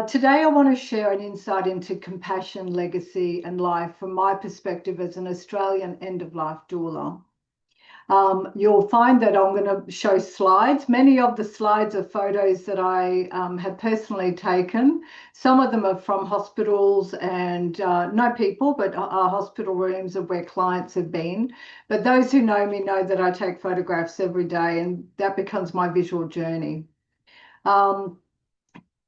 Today, I want to share an insight into compassion, legacy, and life from my perspective as an Australian end-of-life doula. You'll find that I'm going to show slides. Many of the slides are photos that I have personally taken. Some of them are from hospitals and no people, but hospital rooms of where clients have been. But those who know me know that I take photographs every day, and that becomes my visual journey.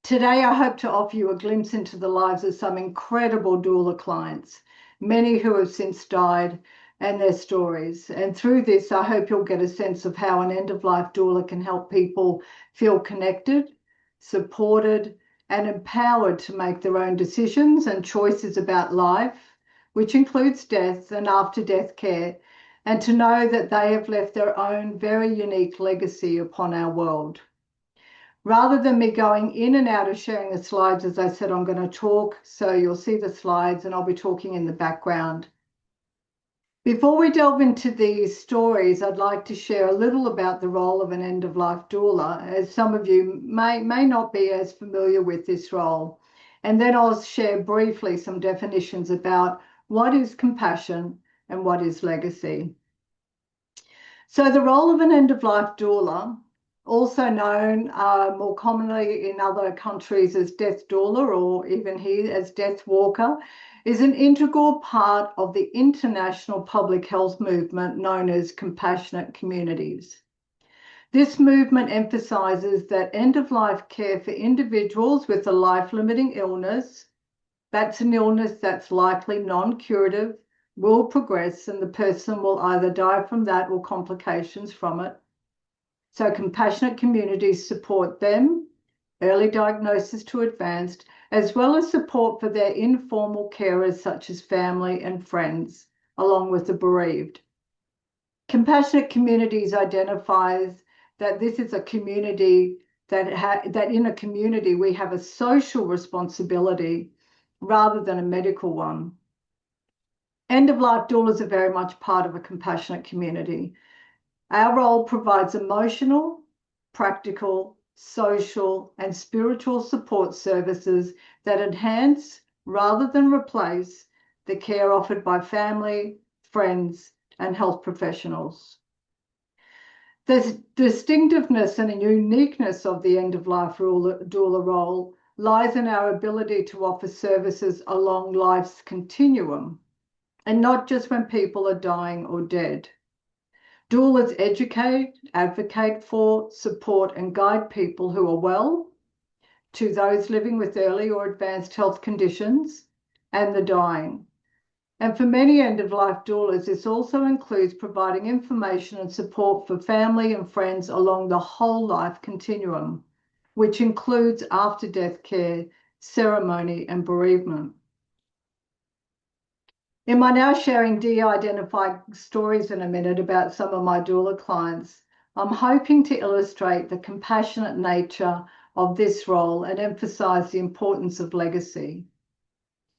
Today, I hope to offer you a glimpse into the lives of some incredible doula clients, many who have since died, and their stories. And through this, I hope you'll get a sense of how an end-of-life doula can help people feel connected, supported, and empowered to make their own decisions and choices about life, which includes death and after-death care, and to know that they have left their own very unique legacy upon our world. Rather than me going in and out of sharing the slides, as I said, I'm going to talk, so you'll see the slides and I'll be talking in the background. Before we delve into these stories, I'd like to share a little about the role of an end-of-life doula, as some of you may not be as familiar with this role. And then I'll share briefly some definitions about what is compassion and what is legacy. So the role of an end-of-life doula, also known more commonly in other countries as death doula, or even here as death walker, is an integral part of the international public health movement known as compassionate communities. This movement emphasizes that end-of-life care for individuals with a life-limiting illness, that's an illness that's likely non-curative, will progress, and the person will either die from that or complications from it. So compassionate communities support them, early diagnosis to advanced, as well as support for their informal carers such as family and friends, along with the bereaved. Compassionate communities identifies that this is a community that in a community we have a social responsibility rather than a medical one. End-of-life doulas are very much part of a compassionate community. Our role provides emotional, practical, social, and spiritual support services that enhance rather than replace the care offered by family, friends, and health professionals. The distinctiveness and uniqueness of the end-of-life doula role lies in our ability to offer services along life's continuum, and not just when people are dying or dead. Doulas educate, advocate for, support, and guide people who are well, to those living with early or advanced health conditions, and the dying. And for many end-of-life doulas, this also includes providing information and support for family and friends along the whole life continuum, which includes after-death care, ceremony, and bereavement. In my now sharing de-identified stories in a minute about some of my doula clients, I'm hoping to illustrate the compassionate nature of this role and emphasize the importance of legacy.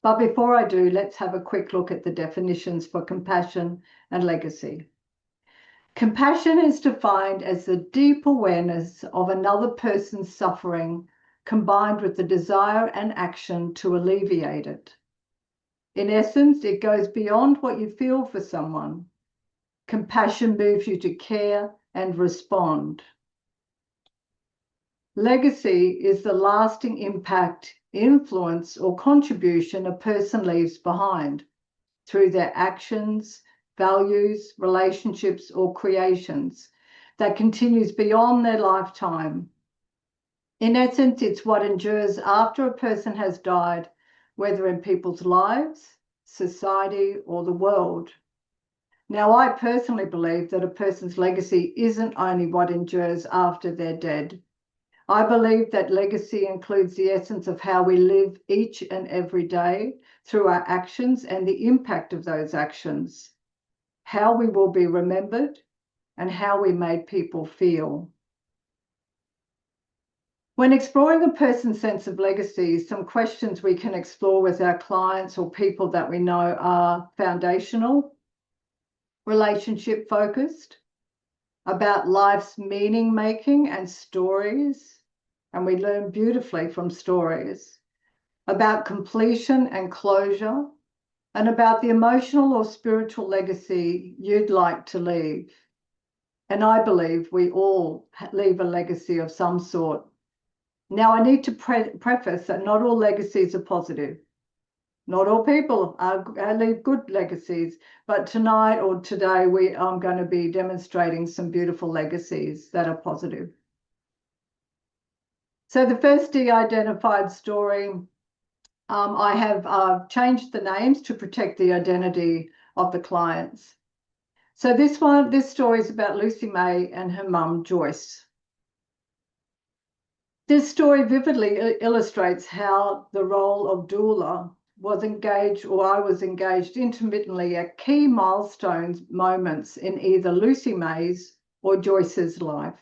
But before I do, let's have a quick look at the definitions for compassion and legacy. Compassion is defined as the deep awareness of another person's suffering combined with the desire and action to alleviate it. In essence, it goes beyond what you feel for someone. Compassion moves you to care and respond. Legacy is the lasting impact, influence, or contribution a person leaves behind through their actions, values, relationships, or creations that continues beyond their lifetime. In essence, it's what endures after a person has died, whether in people's lives, society, or the world. Now, I personally believe that a person's legacy isn't only what endures after they're dead. I believe that legacy includes the essence of how we live each and every day through our actions and the impact of those actions, how we will be remembered, and how we made people feel. When exploring a person's sense of legacy, some questions we can explore with our clients or people that we know are foundational, relationship focused, about life's meaning making and stories, and we learn beautifully from stories about completion and closure, and about the emotional or spiritual legacy you'd like to leave. And I believe we all leave a legacy of some sort. Now, I need to preface that not all legacies are positive. Not all people leave good legacies, but tonight or today, I'm going to be demonstrating some beautiful legacies that are positive. So the first de-identified story, I have changed the names to protect the identity of the clients. So this story is about Lucy May and her mum, Joyce. This story vividly illustrates how the role of doula was engaged, or I was engaged intermittently at key milestones moments in either Lucy May's or Joyce's life.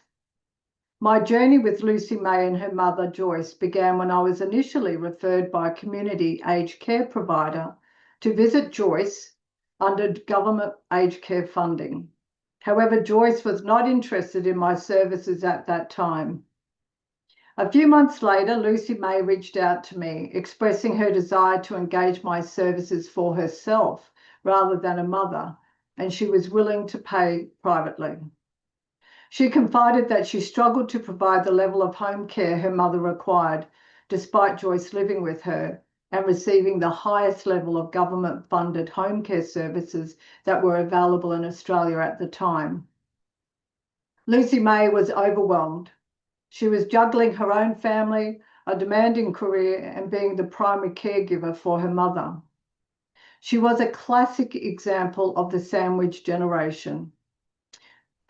My journey with Lucy May and her mother, Joyce, began when I was initially referred by a community aged care provider to visit Joyce under government aged care funding. However, Joyce was not interested in my services at that time. A few months later, Lucy May reached out to me, expressing her desire to engage my services for herself rather than a mother, and she was willing to pay privately. She confided that she struggled to provide the level of home care her mother required, despite Joyce living with her and receiving the highest level of government-funded home care services that were available in Australia at the time. Lucy May was overwhelmed. She was juggling her own family, a demanding career, and being the primary caregiver for her mother. She was a classic example of the sandwich generation,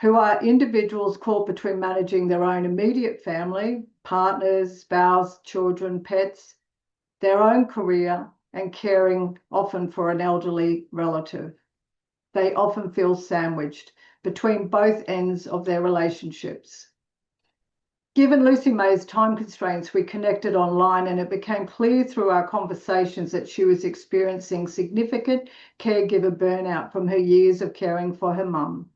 who are individuals caught between managing their own immediate family, partners, spouse, children, pets, their own career, and caring often for an elderly relative. They often feel sandwiched between both ends of their relationships. Given Lucy May's time constraints, we connected online, and it became clear through our conversations that she was experiencing significant caregiver burnout from her years of caring for her mum.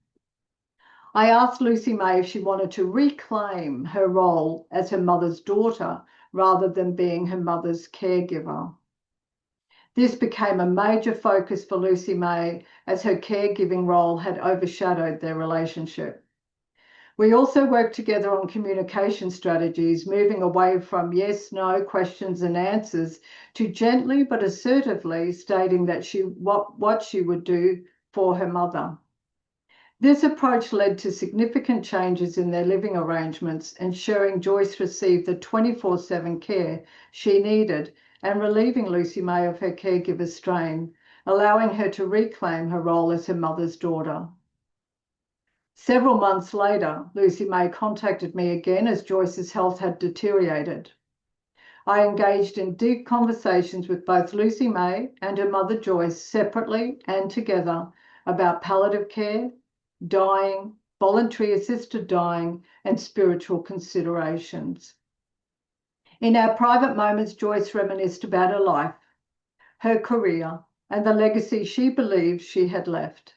I asked Lucy May if she wanted to reclaim her role as her mother's daughter rather than being her mother's caregiver. This became a major focus for Lucy May as her caregiving role had overshadowed their relationship. We also worked together on communication strategies, moving away from yes, no questions and answers to gently but assertively stating that what she would do for her mother. This approach led to significant changes in their living arrangements, ensuring Joyce received the 24/7 care she needed and relieving Lucy May of her caregiver strain, allowing her to reclaim her role as her mother's daughter. Several months later, Lucy May contacted me again as Joyce's health had deteriorated. I engaged in deep conversations with both Lucy May and her mother Joyce separately and together about palliative care, dying, voluntary assisted dying, and spiritual considerations. In our private moments, Joyce reminisced about her life, her career, and the legacy she believed she had left.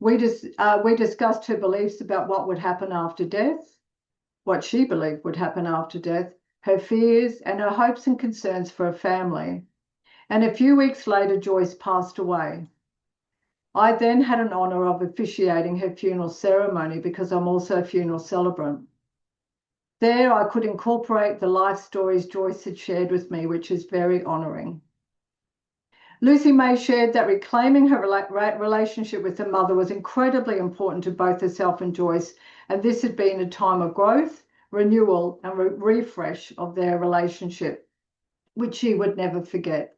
We discussed her beliefs about what would happen after death, what she believed would happen after death, her fears, and her hopes and concerns for her family. And a few weeks later, Joyce passed away. I then had an honour of officiating her funeral ceremony because I'm also a funeral celebrant. There I could incorporate the life stories Joyce had shared with me, which is very honouring. Lucy May shared that reclaiming her relationship with her mother was incredibly important to both herself and Joyce, and this had been a time of growth, renewal, and refresh of their relationship, which she would never forget.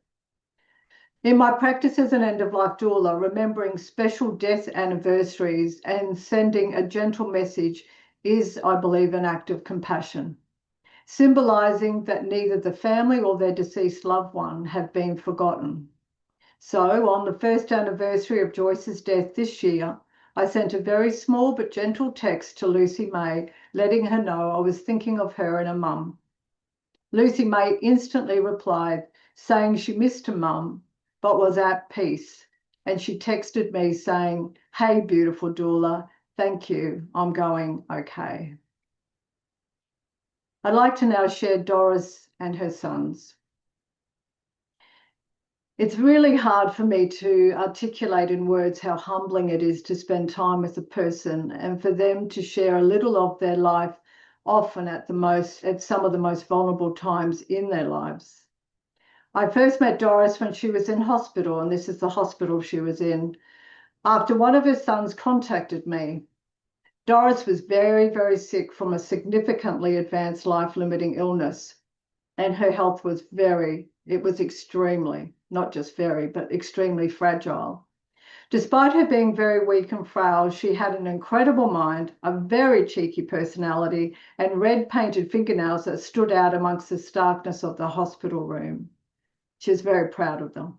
In my practice as an end-of-life doula, remembering special death anniversaries and sending a gentle message is, I believe, an act of compassion, symbolising that neither the family or their deceased loved one have been forgotten. So, on the first anniversary of Joyce's death this year, I sent a very small but gentle text to Lucy May, letting her know I was thinking of her and her mum. Lucy May instantly replied, saying she missed her mum, but was at peace. And she texted me saying, "Hey, beautiful doula, thank you, I'm going okay." I'd like to now share Doris and her sons. It's really hard for me to articulate in words how humbling it is to spend time with a person and for them to share a little of their life, often at some of the most vulnerable times in their lives. I first met Doris when she was in hospital, and this is the hospital she was in, after one of her sons contacted me. Doris was very, very sick from a significantly advanced life-limiting illness, and her health was extremely, not just very, but extremely fragile. Despite her being very weak and frail, she had an incredible mind, a very cheeky personality, and red painted fingernails that stood out amongst the starkness of the hospital room. She was very proud of them.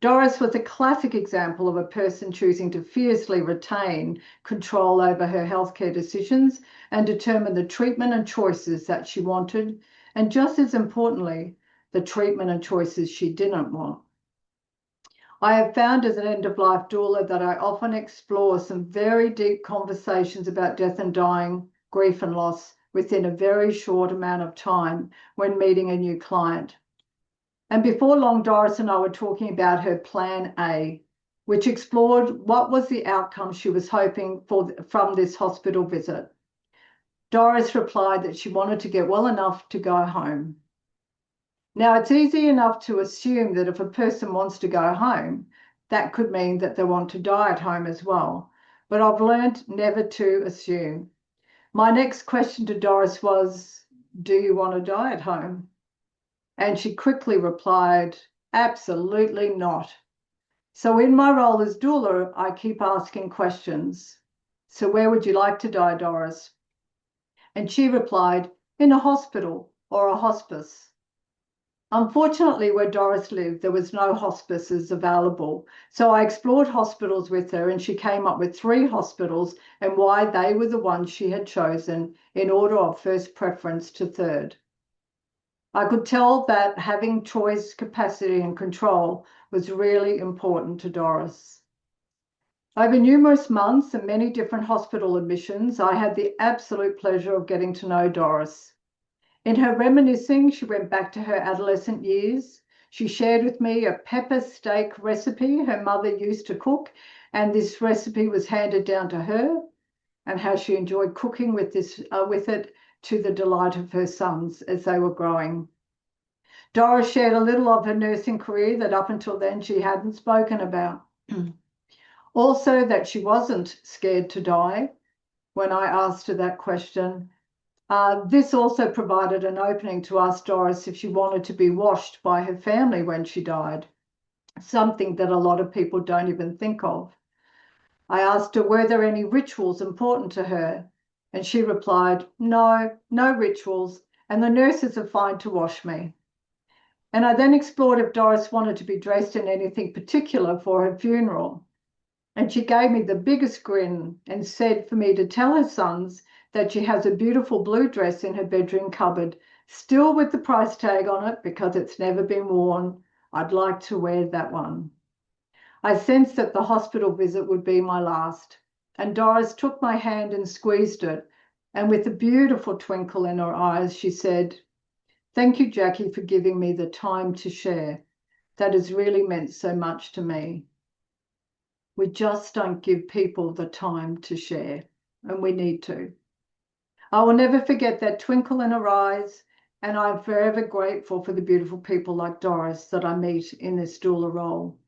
Doris was a classic example of a person choosing to fiercely retain control over her healthcare decisions and determine the treatment and choices that she wanted, and just as importantly, the treatment and choices she didn't want. I have found as an end-of-life doula that I often explore some very deep conversations about death and dying, grief and loss within a very short amount of time when meeting a new client. And before long, Doris and I were talking about her plan A, which explored what was the outcome she was hoping for from this hospital visit. Doris replied that she wanted to get well enough to go home. Now, it's easy enough to assume that if a person wants to go home, that could mean that they want to die at home as well. But I've learned never to assume. My next question to Doris was, do you want to die at home? And she quickly replied, absolutely not. So in my role as doula, I keep asking questions. So where would you like to die, Doris? And she replied, in a hospital or a hospice. Unfortunately, where Doris lived, there was no hospices available. So I explored hospitals with her, and she came up with 3 hospitals and why they were the ones she had chosen in order of first preference to third. I could tell that having choice, capacity, and control was really important to Doris. Over numerous months and many different hospital admissions, I had the absolute pleasure of getting to know Doris. In her reminiscing, she went back to her adolescent years. She shared with me a pepper steak recipe her mother used to cook, and this recipe was handed down to her, and how she enjoyed cooking with it to the delight of her sons as they were growing. Doris shared a little of her nursing career that up until then she hadn't spoken about. Also, that she wasn't scared to die when I asked her that question. This also provided an opening to ask Doris if she wanted to be washed by her family when she died, something that a lot of people don't even think of. I asked her, were there any rituals important to her? And she replied, no, no rituals, and the nurses are fine to wash me. And I then explored if Doris wanted to be dressed in anything particular for her funeral. And she gave me the biggest grin and said for me to tell her sons that she has a beautiful blue dress in her bedroom cupboard, still with the price tag on it because it's never been worn. I'd like to wear that one. I sensed that the hospital visit would be my last, and Doris took my hand and squeezed it, and with a beautiful twinkle in her eyes, she said, thank you, Jacqui, for giving me the time to share. That has really meant so much to me. We just don't give people the time to share, and we need to. I will never forget that twinkle in her eyes, and I'm forever grateful for the beautiful people like Doris that I meet in this doula role.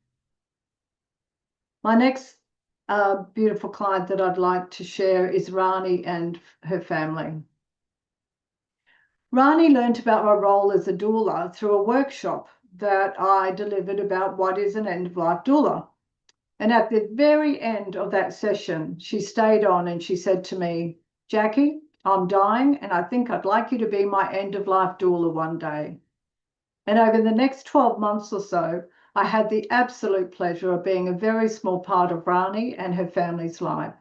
My next beautiful client that I'd like to share is Rani and her family. Rani learnt about my role as a doula through a workshop that I delivered about what is an end-of-life doula. And at the very end of that session, she stayed on and she said to me, Jacqui, I'm dying and I think I'd like you to be my end-of-life doula one day. And over the next 12 months or so, I had the absolute pleasure of being a very small part of Rani and her family's life.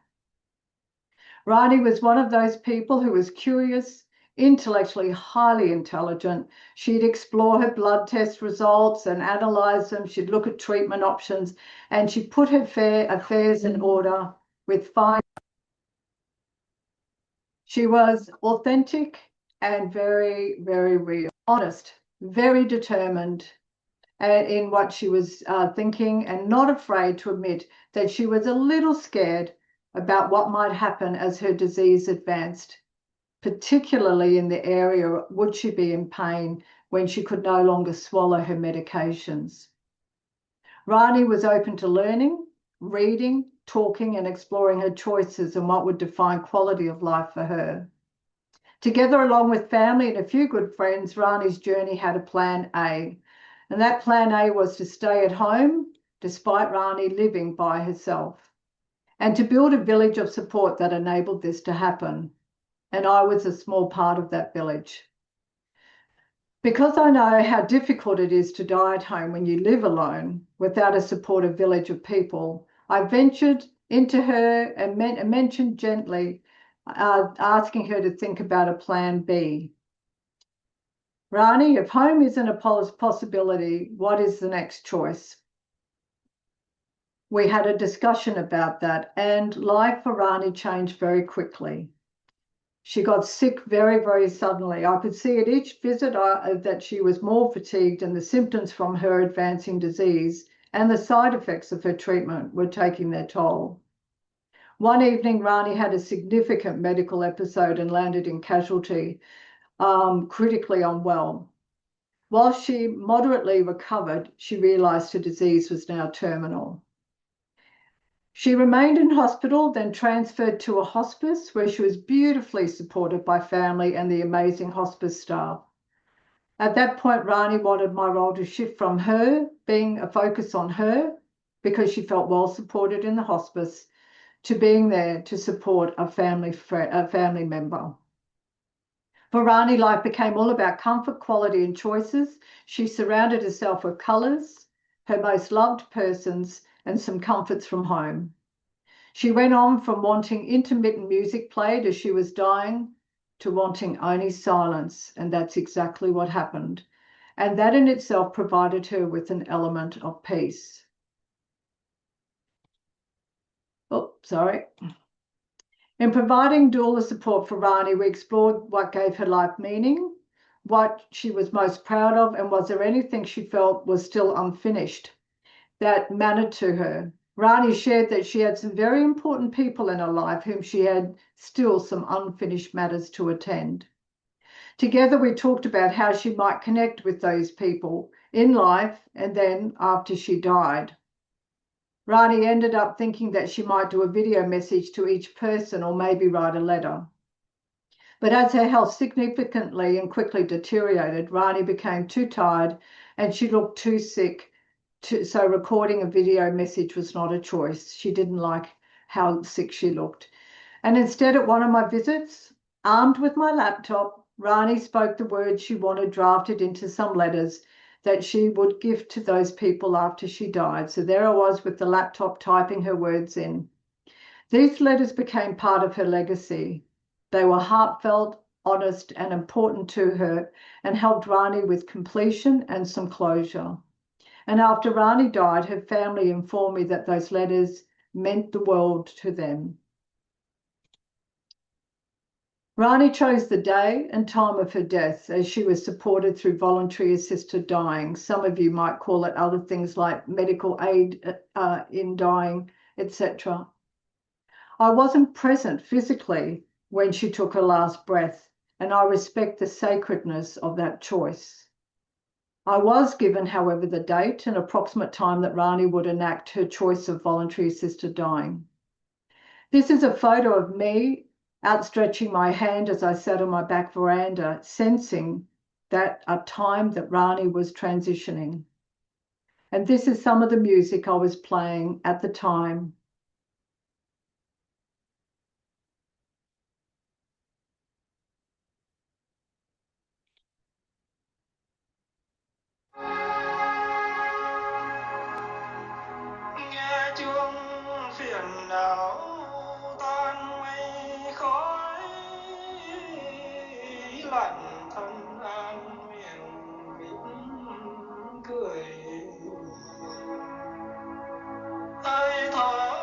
Rani was one of those people who was curious, intellectually highly intelligent. She'd explore her blood test results and analyze them. She'd look at treatment options, and she put her affairs in order with fine. She was authentic and very, very real, honest, very determined in what she was thinking, and not afraid to admit that she was a little scared about what might happen as her disease advanced, particularly in the area, would she be in pain when she could no longer swallow her medications. Rani was open to learning, reading, talking, and exploring her choices and what would define quality of life for her. Together, along with family and a few good friends, Rani's journey had a plan A. And that plan A was to stay at home, despite Rani living by herself, and to build a village of support that enabled this to happen. And I was a small part of that village. Because I know how difficult it is to die at home when you live alone without a supportive village of people, I ventured into her and mentioned gently, asking her to think about a plan B. Rani, if home isn't a possibility, what is the next choice? We had a discussion about that, and life for Rani changed very quickly. She got sick very, very suddenly. I could see at each visit that she was more fatigued, and the symptoms from her advancing disease and the side effects of her treatment were taking their toll. One evening, Rani had a significant medical episode and landed in casualty, critically unwell. While she moderately recovered, she realised her disease was now terminal. She remained in hospital, then transferred to a hospice where she was beautifully supported by family and the amazing hospice staff. At that point, Rani wanted my role to shift from her being a focus on her, because she felt well supported in the hospice, to being there to support a family member. For Rani, life became all about comfort, quality, and choices. She surrounded herself with colours, her most loved persons, and some comforts from home. She went on from wanting intermittent music played as she was dying to wanting only silence, and that's exactly what happened. And that in itself provided her with an element of peace. Oh, sorry. In providing doula support for Rani, we explored what gave her life meaning, what she was most proud of, and was there anything she felt was still unfinished that mattered to her. Rani shared that she had some very important people in her life whom she had still some unfinished matters to attend. Together, we talked about how she might connect with those people in life and then after she died. Rani ended up thinking that she might do a video message to each person or maybe write a letter. But as her health significantly and quickly deteriorated, Rani became too tired and she looked too sick, so recording a video message was not a choice. She didn't like how sick she looked. And instead, at one of my visits, armed with my laptop, Rani spoke the words she wanted drafted into some letters that she would gift to those people after she died. So there I was with the laptop typing her words in. These letters became part of her legacy. They were heartfelt, honest, and important to her, and helped Rani with completion and some closure. And after Rani died, her family informed me that those letters meant the world to them. Rani chose the day and time of her death as she was supported through voluntary assisted dying. Some of you might call it other things like medical aid in dying, etc. I wasn't present physically when she took her last breath, and I respect the sacredness of that choice. I was given, however, the date and approximate time that Rani would enact her choice of voluntary assisted dying. This is a photo of me outstretching my hand as I sat on my back veranda, sensing that a time that Rani was transitioning. And this is some of the music I was playing at the time. Nghe chuông phiền não tan mây khói lạnh thân an miệng mỉm cười hơi thở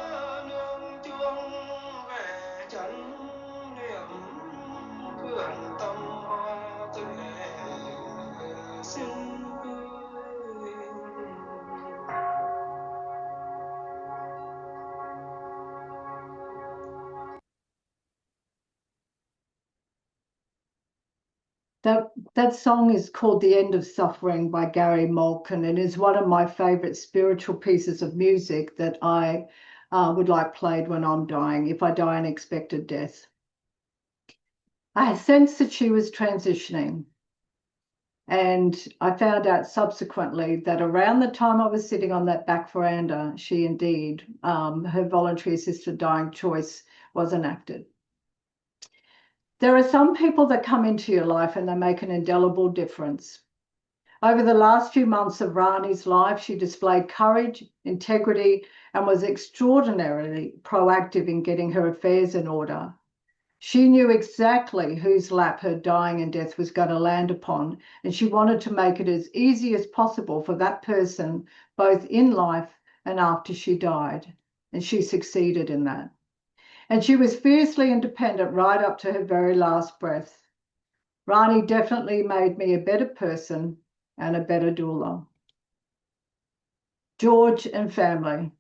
That song is called The End of Suffering by Gary Malkin, and is one of my favorite spiritual pieces of music that I would like played when I'm dying, if I die an expected death. I sensed that she was transitioning, and I found out subsequently that around the time I was sitting on that back veranda, she indeed, her voluntary assisted dying choice was enacted. There are some people that come into your life and they make an indelible difference. Over the last few months of Rani's life, she displayed courage, integrity, and was extraordinarily proactive in getting her affairs in order. She knew exactly whose lap her dying and death was going to land upon, and she wanted to make it as easy as possible for that person, both in life and after she died. And she succeeded in that. And she was fiercely independent right up to her very last breath. Rani definitely made me a better person and a better doula. George and family.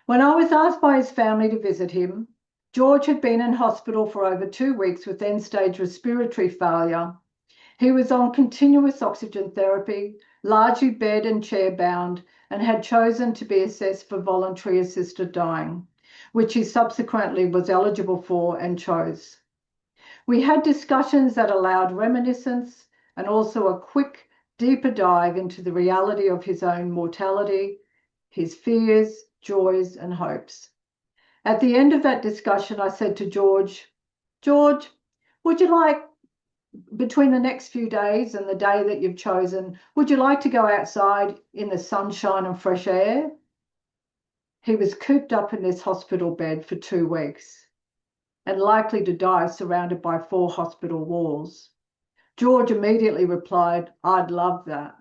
When I was asked by his family to visit him, George had been in hospital for over 2 weeks with end-stage respiratory failure. He was on continuous oxygen therapy, largely bed and chair bound, and had chosen to be assessed for voluntary assisted dying, which he subsequently was eligible for and chose. We had discussions that allowed reminiscence and also a quick, deeper dive into the reality of his own mortality, his fears, joys, and hopes. At the end of that discussion, I said to George, would you like, between the next few days and the day that you've chosen, would you like to go outside in the sunshine and fresh air? He was cooped up in this hospital bed for 2 weeks and likely to die surrounded by 4 hospital walls. George immediately replied, I'd love that.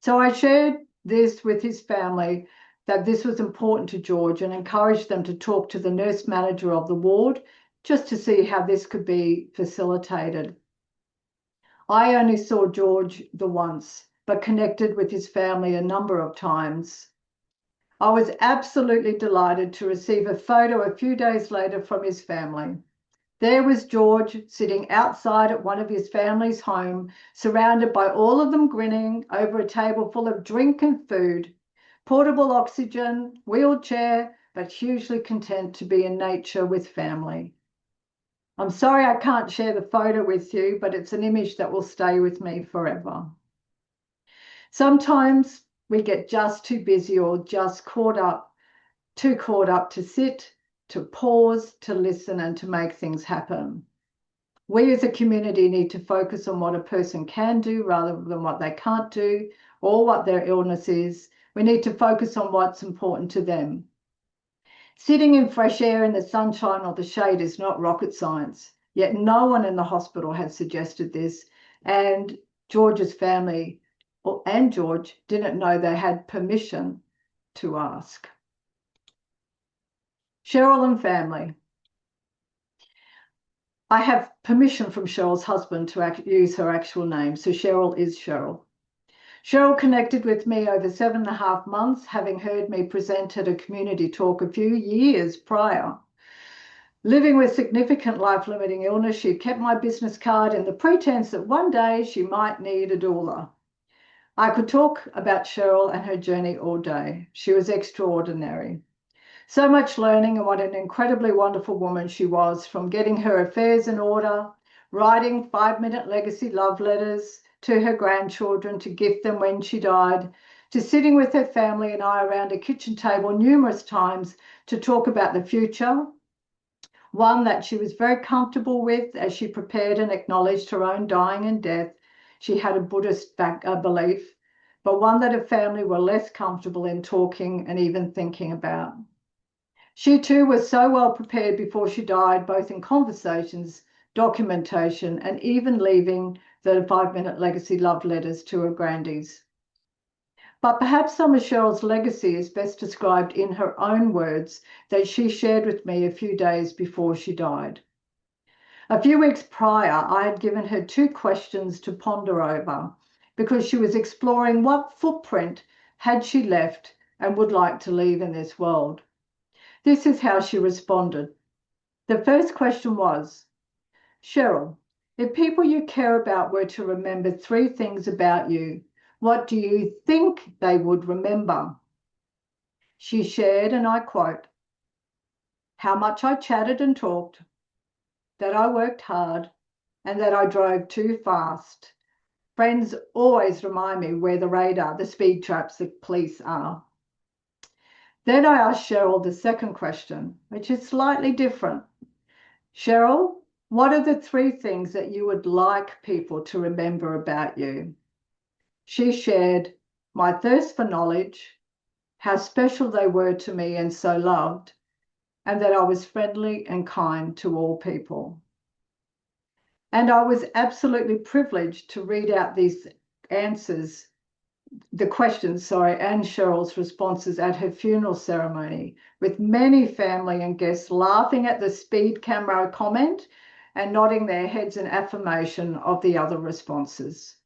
So I shared this with his family, that this was important to George, and encouraged them to talk to the nurse manager of the ward just to see how this could be facilitated. I only saw George the once, but connected with his family a number of times. I was absolutely delighted to receive a photo a few days later from his family. There was George sitting outside at one of his family's home, surrounded by all of them grinning over a table full of drink and food, portable oxygen, wheelchair, but hugely content to be in nature with family. I'm sorry I can't share the photo with you, but it's an image that will stay with me forever. Sometimes we get just too busy or just too caught up to sit, to pause, to listen, and to make things happen. We as a community need to focus on what a person can do rather than what they can't do or what their illness is. We need to focus on what's important to them. Sitting in fresh air in the sunshine or the shade is not rocket science, yet no one in the hospital has suggested this, and George's family and George didn't know they had permission to ask. Cheryl and family. I have permission from Cheryl's husband to use her actual name, so Cheryl is Cheryl. Cheryl connected with me over 7.5 months, having heard me present at a community talk a few years prior. Living with significant life-limiting illness, she kept my business card in the pretense that one day she might need a doula. I could talk about Cheryl and her journey all day. She was extraordinary. So much learning, and what an incredibly wonderful woman she was, from getting her affairs in order, writing 5-minute legacy love letters to her grandchildren to gift them when she died, to sitting with her family and I around a kitchen table numerous times to talk about the future, one that she was very comfortable with as she prepared and acknowledged her own dying and death. She had a Buddhist belief, but one that her family were less comfortable in talking and even thinking about. She too was so well prepared before she died, both in conversations, documentation, and even leaving the 5-minute legacy love letters to her grandies. But perhaps some of Cheryl's legacy is best described in her own words that she shared with me a few days before she died. A few weeks prior, I had given her 2 questions to ponder over because she was exploring what footprint had she left and would like to leave in this world. This is how she responded. The first question was, Cheryl, If people you care about were to remember 3 things about you, what do you think they would remember? She shared, and I quote, "How much I chatted and talked, that I worked hard, and that I drove too fast. Friends always remind me where the radar, the speed traps, the police are." Then I asked Cheryl the second question, which is slightly different. Cheryl, what are the 3 things that you would like people to remember about you? She shared, my thirst for knowledge, how special they were to me and so loved, and that I was friendly and kind to all people. And I was absolutely privileged to read out these answers, the questions, and Cheryl's responses at her funeral ceremony, with many family and guests laughing at the speed camera comment and nodding their heads in affirmation of the other responses.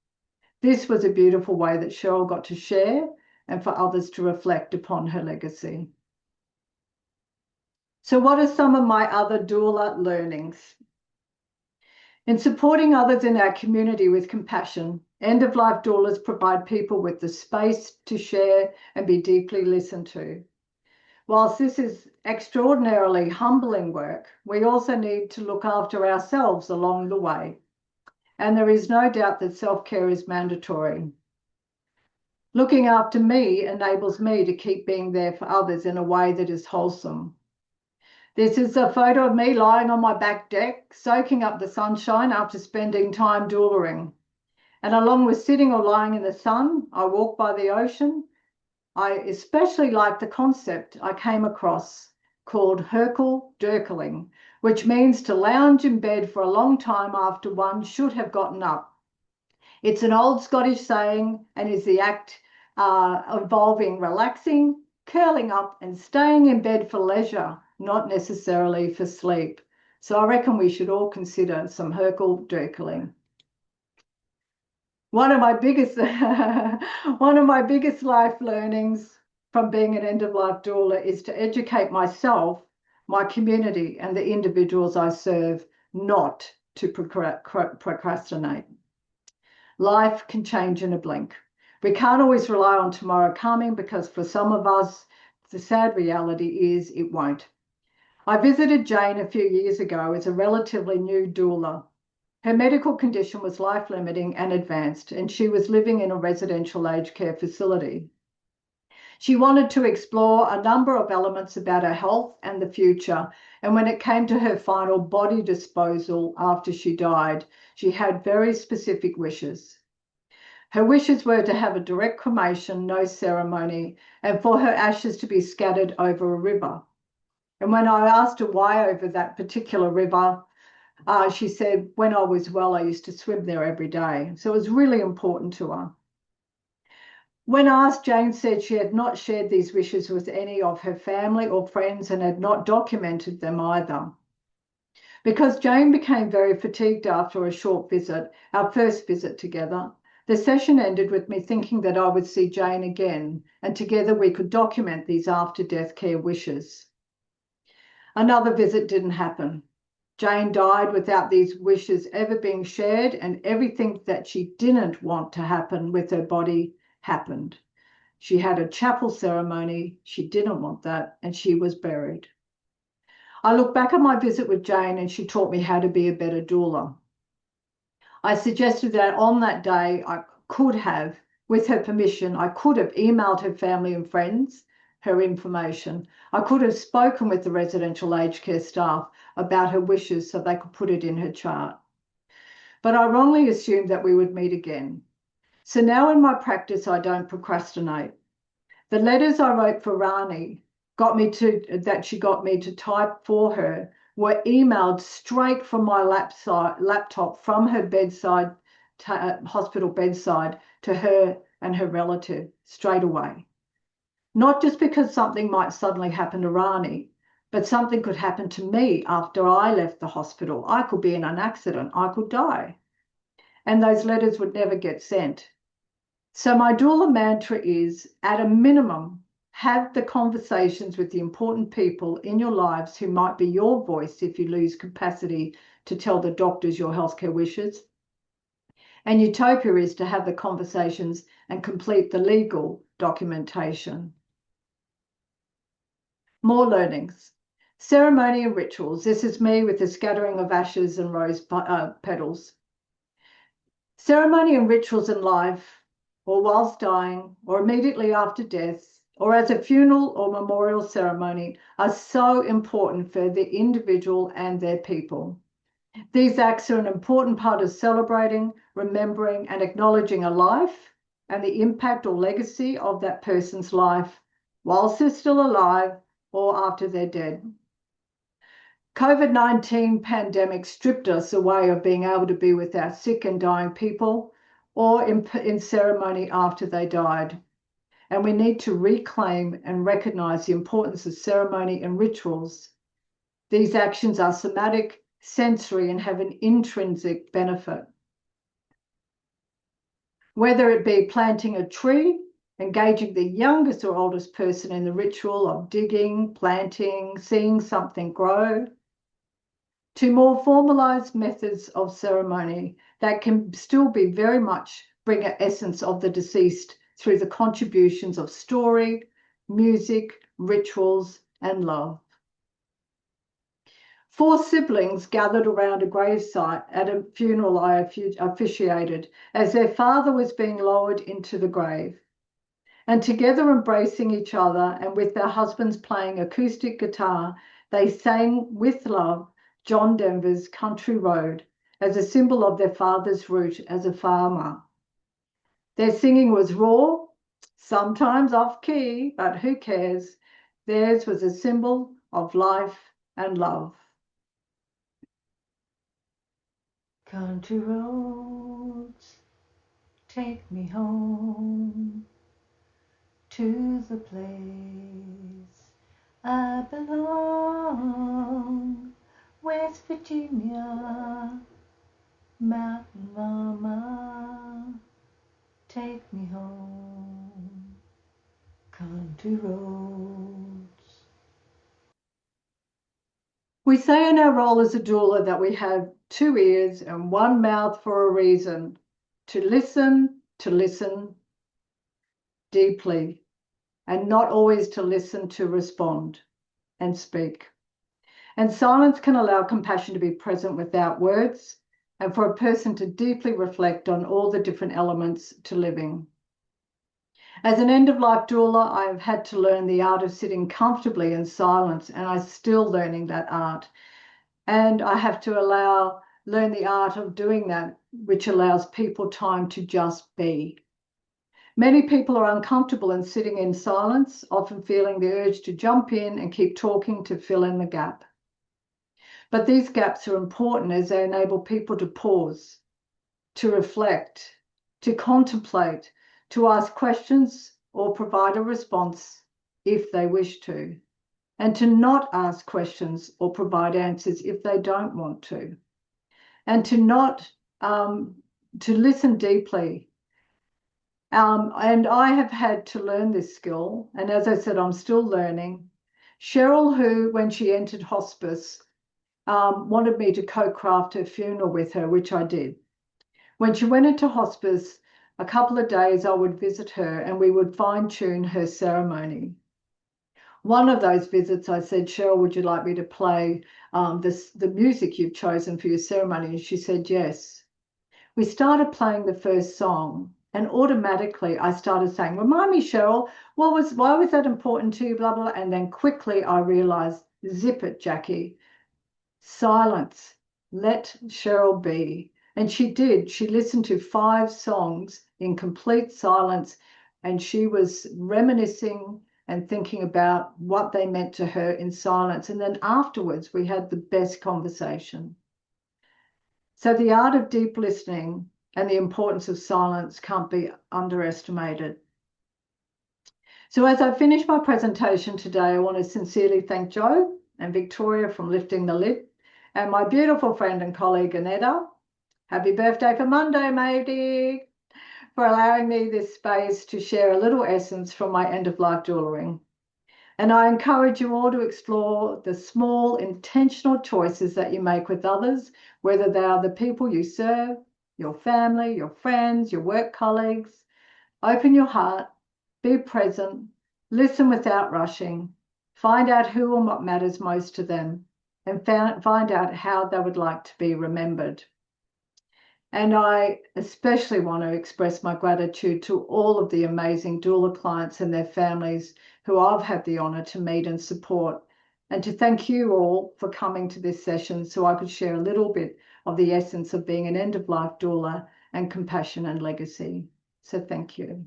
This was a beautiful way that Cheryl got to share and for others to reflect upon her legacy. So what are some of my other doula learnings? In supporting others in our community with compassion, end-of-life doulas provide people with the space to share and be deeply listened to. Whilst this is extraordinarily humbling work, we also need to look after ourselves along the way. And there is no doubt that self-care is mandatory. Looking after me enables me to keep being there for others in a way that is wholesome. This is a photo of me lying on my back deck, soaking up the sunshine after spending time doulaing. And along with sitting or lying in the sun, I walk by the ocean. I especially like the concept I came across called Herkel-Dirkling, which means to lounge in bed for a long time after one should have gotten up. It's an old Scottish saying and is the act involving relaxing, curling up and staying in bed for leisure, not necessarily for sleep. So I reckon we should all consider some Herkel-Dirkling. One of my biggest life learnings from being an end-of-life doula is to educate myself, my community, and the individuals I serve not to procrastinate. Life can change in a blink. We can't always rely on tomorrow coming because for some of us, the sad reality is it won't. I visited Jane a few years ago as a relatively new doula. Her medical condition was life-limiting and advanced, and she was living in a residential aged care facility. She wanted to explore a number of elements about her health and the future, and when it came to her final body disposal after she died, she had very specific wishes. Her wishes were to have a direct cremation, no ceremony, and for her ashes to be scattered over a river. And when I asked her why over that particular river, she said, when I was well, I used to swim there every day. So it was really important to her. When asked, Jane said she had not shared these wishes with any of her family or friends and had not documented them either. Because Jane became very fatigued after a short visit, our first visit together, the session ended with me thinking that I would see Jane again, and together we could document these after-death care wishes. Another visit didn't happen. Jane died without these wishes ever being shared, and everything that she didn't want to happen with her body happened. She had a chapel ceremony, she didn't want that, and she was buried. I look back at my visit with Jane and she taught me how to be a better doula. I suggested that on that day I could have, with her permission, I could have emailed her family and friends her information. I could have spoken with the residential aged care staff about her wishes so they could put it in her chart. But I wrongly assumed that we would meet again. So now in my practice, I don't procrastinate. The letters I wrote for Rani that she got me to type for her were emailed straight from my laptop from her bedside, hospital bedside, to her and her relative straight away. Not just because something might suddenly happen to Rani, but something could happen to me after I left the hospital. I could be in an accident, I could die. And those letters would never get sent. So my doula mantra is, at a minimum, have the conversations with the important people in your lives who might be your voice if you lose capacity to tell the doctors your healthcare wishes. And utopia is to have the conversations and complete the legal documentation. More learnings. Ceremony and rituals. This is me with the scattering of ashes and rose petals. Ceremony and rituals in life, or whilst dying, or immediately after death, or as a funeral or memorial ceremony, are so important for the individual and their people. These acts are an important part of celebrating, remembering, and acknowledging a life and the impact or legacy of that person's life whilst they're still alive or after they're dead. COVID-19 pandemic stripped us away of being able to be with our sick and dying people or in ceremony after they died. And we need to reclaim and recognise the importance of ceremony and rituals. These actions are somatic, sensory, and have an intrinsic benefit. Whether it be planting a tree, engaging the youngest or oldest person in the ritual of digging, planting, seeing something grow, to more formalised methods of ceremony that can still be very much bring an essence of the deceased through the contributions of story, music, rituals, and love. 4 siblings gathered around a gravesite at a funeral I officiated as their father was being lowered into the grave. And together embracing each other and with their husbands playing acoustic guitar, they sang with love John Denver's Country Road as a symbol of their father's route as a farmer. Their singing was raw, sometimes off key, but who cares? Theirs was a symbol of life and love. Country roads, take me home to the place I belong. West Virginia, Mountain Mama, take me home, country roads. We say in our role as a doula that we have 2 ears and 1 mouth for a reason, to listen deeply, and not always to listen to respond and speak. And silence can allow compassion to be present without words and for a person to deeply reflect on all the different elements to living. As an end-of-life doula, I have had to learn the art of sitting comfortably in silence, and I'm still learning that art. And I have to learn the art of doing that, which allows people time to just be. Many people are uncomfortable in sitting in silence, often feeling the urge to jump in and keep talking to fill in the gap. But these gaps are important as they enable people to pause, to reflect, to contemplate, to ask questions or provide a response if they wish to, and to not ask questions or provide answers if they don't want to, and to listen deeply. And I have had to learn this skill, and as I said, I'm still learning. Cheryl, who, when she entered hospice, wanted me to co-craft her funeral with her, which I did. When she went into hospice, a couple of days I would visit her and we would fine-tune her ceremony. One of those visits I said, Cheryl, would you like me to play the music you've chosen for your ceremony? And she said yes. We started playing the first song and automatically I started saying, remind me, Cheryl, why was that important to you, blah, blah, blah. And then quickly I realized, zip it, Jacqui. Silence. Let Cheryl be. And she did. She listened to 5 songs in complete silence and she was reminiscing and thinking about what they meant to her in silence. And then afterwards, we had the best conversation. So the art of deep listening and the importance of silence can't be underestimated. So as I finish my presentation today, I want to sincerely thank Joe and Victoria from Lifting the Lid, and my beautiful friend and colleague, Anetta. Happy birthday for Monday, matey, for allowing me this space to share a little essence from my end-of-life doulaing. And I encourage you all to explore the small intentional choices that you make with others, whether they are the people you serve, your family, your friends, your work colleagues. Open your heart, be present, listen without rushing, find out who and what matters most to them, and find out how they would like to be remembered. And I especially want to express my gratitude to all of the amazing doula clients and their families who I've had the honour to meet and support, and to thank you all for coming to this session so I could share a little bit of the essence of being an end-of-life doula and compassion and legacy. So thank you.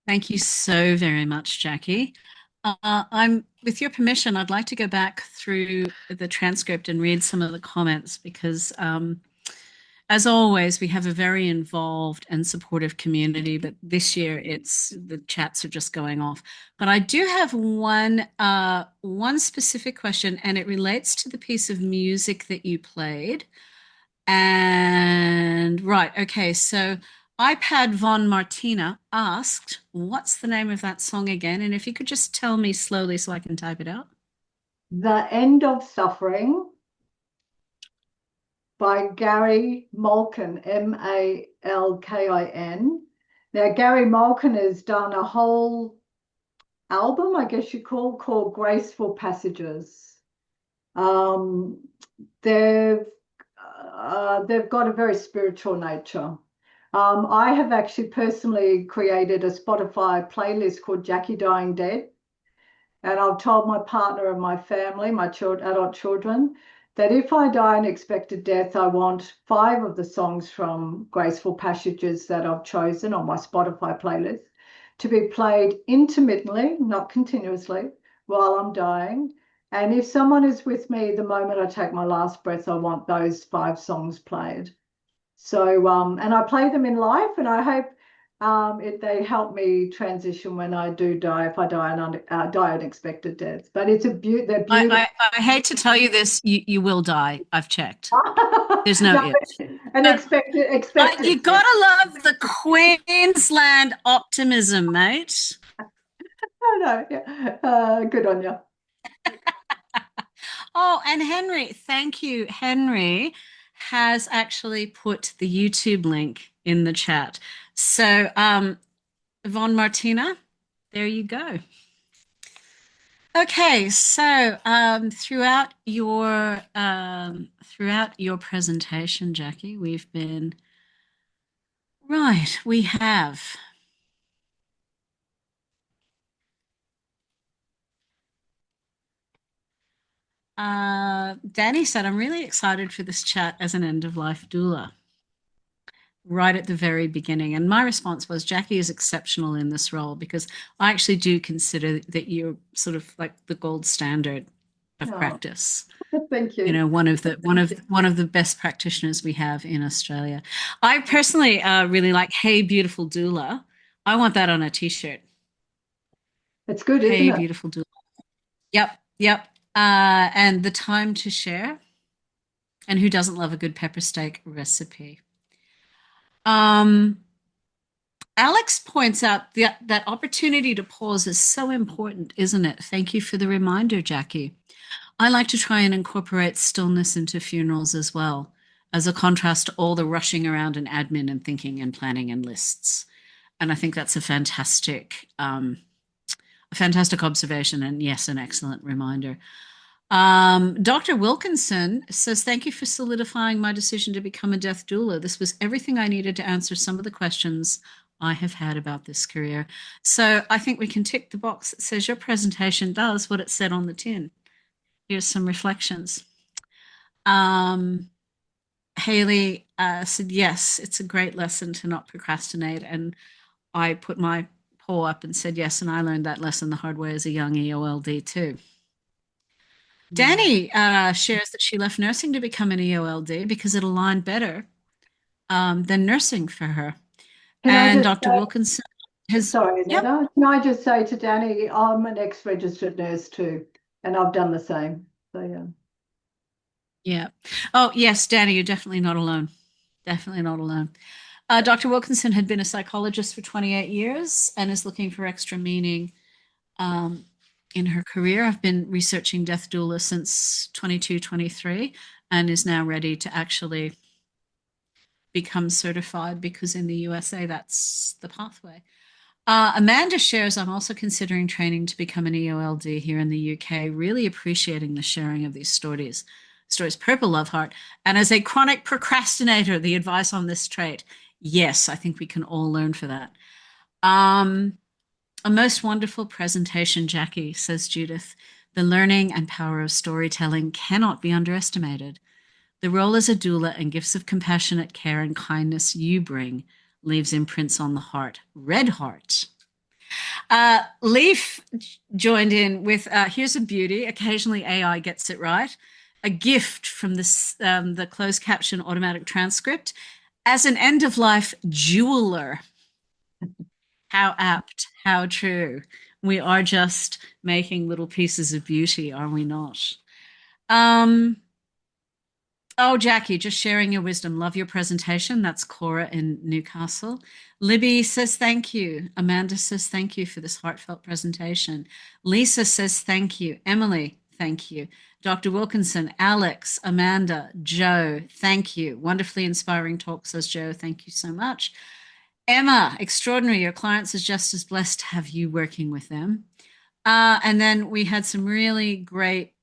Thank you so very much, Jacqui. With your permission, I'd like to go back through the transcript and read some of the comments because, as always, we have a very involved and supportive community, but this year the chats are just going off. But I do have one specific question, and it relates to the piece of music that you played. And right, okay, so iPad Von Martina asked, what's the name of that song again? And if you could just tell me slowly so I can type it out. The End of Suffering by Gary Malkin, Malkin. Now, Gary Malkin has done a whole album, I guess you called Graceful Passages. They've got a very spiritual nature. I have actually personally created a Spotify playlist called Jacqui Dying Dead. And I've told my partner and my family, my adult children, that if I die an expected death, I want 5 of the songs from Graceful Passages that I've chosen on my Spotify playlist to be played intermittently, not continuously, while I'm dying. And if someone is with me the moment I take my last breath, I want those 5 songs played. So, and I play them in life, and I hope they help me transition when I do die, if I die unexpected deaths. But they're beautiful. I hate to tell you this, you will die. I've checked. There's no if. And expected. But you gotta love the Queensland optimism, mate. Oh no, yeah. Good on you. Oh, and Henry, thank you. Henry has actually put the YouTube link in the chat. So, Von Martina, there you go. Okay, so throughout your presentation, Jacqui, we have Danny said, I'm really excited for this chat as an end-of-life doula. Right at the very beginning. And my response was, Jacqui is exceptional in this role because I actually do consider that you're sort of like the gold standard of practice. Thank you. You know, one of the best practitioners we have in Australia. I personally really like "Hey Beautiful Doula." I want that on a t-shirt. It's good, Hey isn't it? Beautiful Doula. Yep. And the time to share. And who doesn't love a good pepper steak recipe? Alex points out that opportunity to pause is so important, isn't it? Thank you for the reminder, Jacqui. I like to try and incorporate stillness into funerals as well, as a contrast to all the rushing around and admin and thinking and planning and lists. And I think that's a fantastic observation, and yes, an excellent reminder. Dr. Wilkinson says, thank you for solidifying my decision to become a death doula. This was everything I needed to answer some of the questions I have had about this career. So I think we can tick the box that says your presentation does what it said on the tin. Here's some reflections. Haley said, yes, it's a great lesson to not procrastinate. And I put my paw up and said, yes, and I learned that lesson the hard way as a young EOLD too. Danny shares that she left nursing to become an EOLD because it aligned better than nursing for her. And Dr. Wilkinson has... Sorry, Netta. Can I just say to Danny, I'm an ex-registered nurse too, and I've done the same. So, yeah. Yeah. Oh, yes, Danny, you're definitely not alone. Definitely not alone. Dr. Wilkinson had been a psychologist for 28 years and is looking for extra meaning um, in her career. I've been researching death doula since 22, 23, and is now ready to actually become certified because in the USA, that's the pathway. Amanda shares, I'm also considering training to become an EOLD here in the UK, really appreciating the sharing of these stories. Purple Love Heart. And as a chronic procrastinator, the advice on this trait, yes, I think we can all learn for that. A most wonderful presentation, Jacqui, says Judith. The learning and power of storytelling cannot be underestimated. The role as a doula and gifts of compassionate care and kindness you bring leaves imprints on the heart. Red heart. Leaf joined in with here's a beauty. Occasionally AI gets it right. A gift from the closed caption automatic transcript. As an end of life jeweler. How apt, how true. We are just making little pieces of beauty, are we not? Oh, Jacqui, just sharing your wisdom. Love your presentation. That's Cora in Newcastle. Libby says thank you. Amanda says thank you for this heartfelt presentation. Lisa says thank you. Emily, thank you. Dr. Wilkinson, Alex, Amanda, Joe, thank you. Wonderfully inspiring talk, says Joe. Thank you so much. Emma, extraordinary. Your clients is just as blessed to have you working with them. And then we had some really great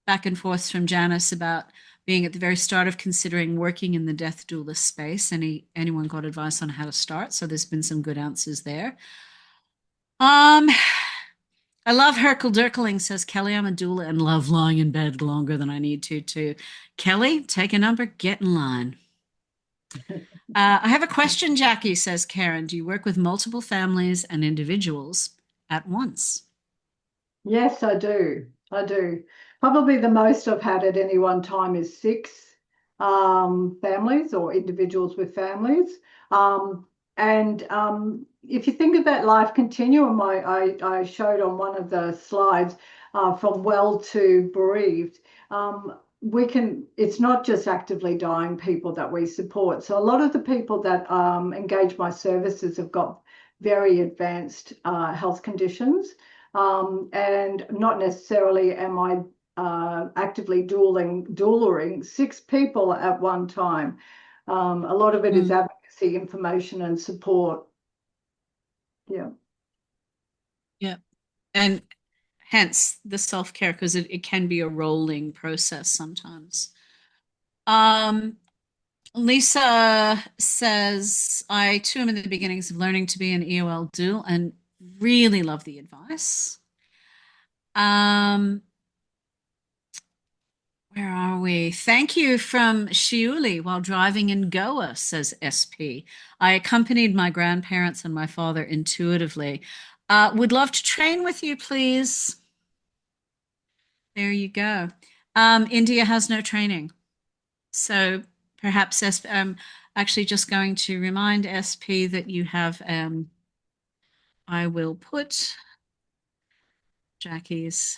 back and forth from Janice about being at the very start of considering working in the death doula space. Anyone got advice on how to start? So there's been some good answers there. I love Herkel Dirkling, says Kelly, I'm a doula and love lying in bed longer than I need to too. Kelly, take a number, get in line. I have a question, Jacqui, says Karen. Do you work with multiple families and individuals at once? Yes, I do. I do. Probably the most I've had at any one time is 6 families or individuals with families. And if you think of that life continuum, I showed on one of the slides from well to bereaved, it's not just actively dying people that we support. So a lot of the people that engage my services have got very advanced health conditions. And not necessarily am I actively dueling 6 people at one time. A lot of it is advocacy, information, and support. Yeah. Yeah. And hence the self-care, because it can be a rolling process sometimes. Lisa says, I too am in the beginnings of learning to be an EOL doula and really love the advice. Where are we? Thank you from Shiuli while driving in Goa, says SP. I accompanied my grandparents and my father intuitively. Would love to train with you, please. There you go. India has no training. So perhaps I'm actually just going to remind SP that you have, I will put Jacqui's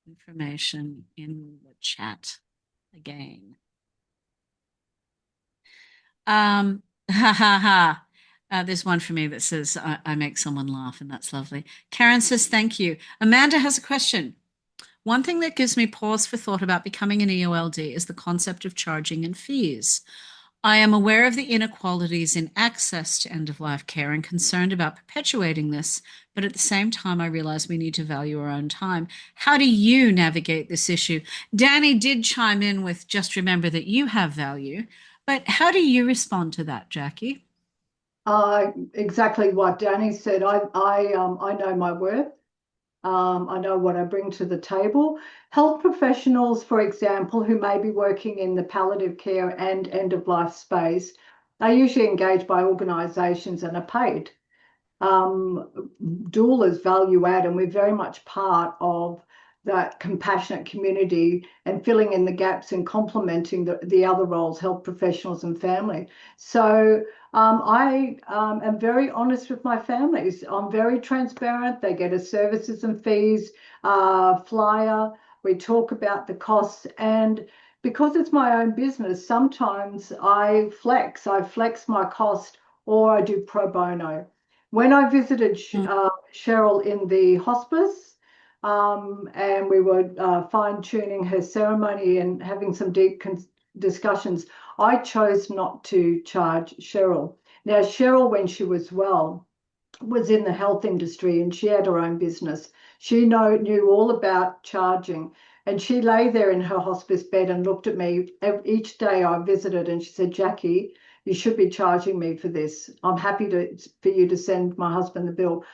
information in the chat again. Ha ha ha. There's one for me that says, I make someone laugh, and that's lovely. Karen says, thank you. Amanda has a question. One thing that gives me pause for thought about becoming an EOLD is the concept of charging and fees. I am aware of the inequalities in access to end-of-life care and concerned about perpetuating this, but at the same time, I realize we need to value our own time. How do you navigate this issue? Danny did chime in with, just remember that you have value, but how do you respond to that, Jacqui? Exactly what Danny said. I know my worth. I know what I bring to the table. Health professionals, for example, who may be working in the palliative care and end-of-life space, are usually engaged by organisations and are paid. Doulas value add, and we're very much part of that compassionate community and filling in the gaps and complementing the other roles, health professionals and family. So I am very honest with my families. I'm very transparent. They get a services and fees flyer. We talk about the costs, and because it's my own business, sometimes I flex my cost, or I do pro bono. When I visited Cheryl in the hospice, and we were fine-tuning her ceremony and having some deep discussions, I chose not to charge Cheryl. Now, Cheryl, when she was well, was in the health industry and she had her own business. She knew all about charging. And she lay there in her hospice bed and looked at me each day I visited, and she said, Jacqui, you should be charging me for this. I'm happy for you to send my husband the bill.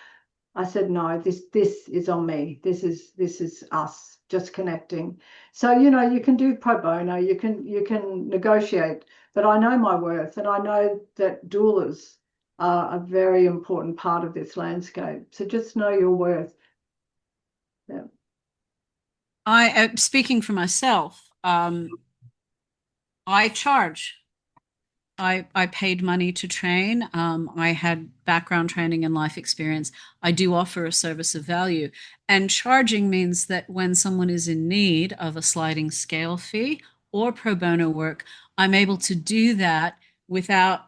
I said, no, this is on me. This is us just connecting. So, you can do pro bono, you can negotiate, but I know my worth, and I know that doulas are a very important part of this landscape. So just know your worth. Yeah. Speaking for myself, I charge. I paid money to train. I had background training and life experience. I do offer a service of value. And charging means that when someone is in need of a sliding scale fee or pro bono work, I'm able to do that without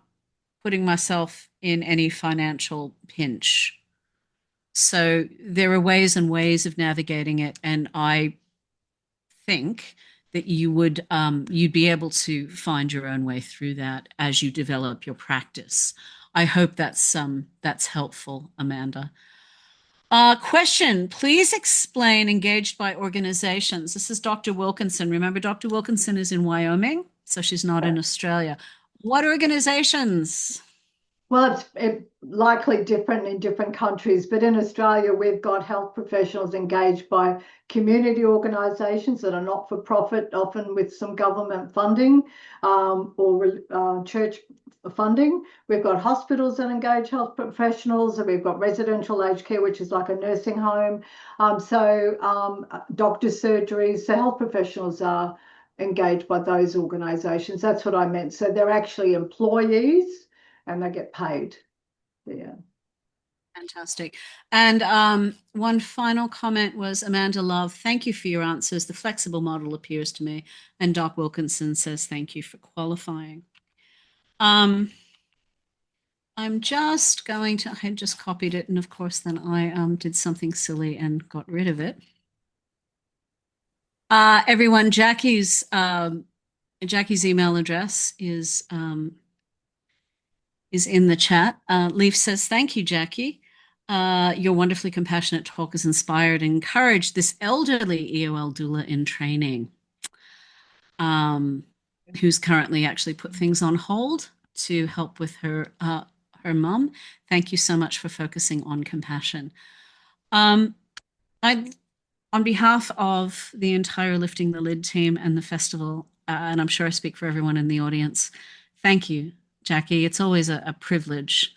putting myself in any financial pinch. So there are ways and ways of navigating it. And I think that you'd be able to find your own way through that as you develop your practice. I hope that's helpful, Amanda. Question, please explain engaged by organizations. This is Dr. Wilkinson. Remember, Dr. Wilkinson is in Wyoming, so she's not in Australia. What organizations? Well, it's likely different in different countries, but in Australia, we've got health professionals engaged by community organisations that are not for profit, often with some government funding or church funding. We've got hospitals that engage health professionals, and we've got residential aged care, which is like a nursing home. Doctors' surgeries, so health professionals are engaged by those organisations. That's what I meant. So they're actually employees and they get paid. Yeah. Fantastic. And one final comment was, Amanda Love, thank you for your answers. The flexible model appears to me. And Doc Wilkinson says, thank you for qualifying. I'm just going to, I had just copied it. And of course, then I did something silly and got rid of it. Everyone, Jacqui's email address is in the chat. Leaf says, thank you, Jacqui. Your wonderfully compassionate talk has inspired and encouraged this elderly EOL doula in training, who's currently actually put things on hold to help with her mum. Thank you so much for focusing on compassion. On behalf of the entire Lifting the Lid team and the festival, and I'm sure I speak for everyone in the audience, thank you, Jacqui. It's always a privilege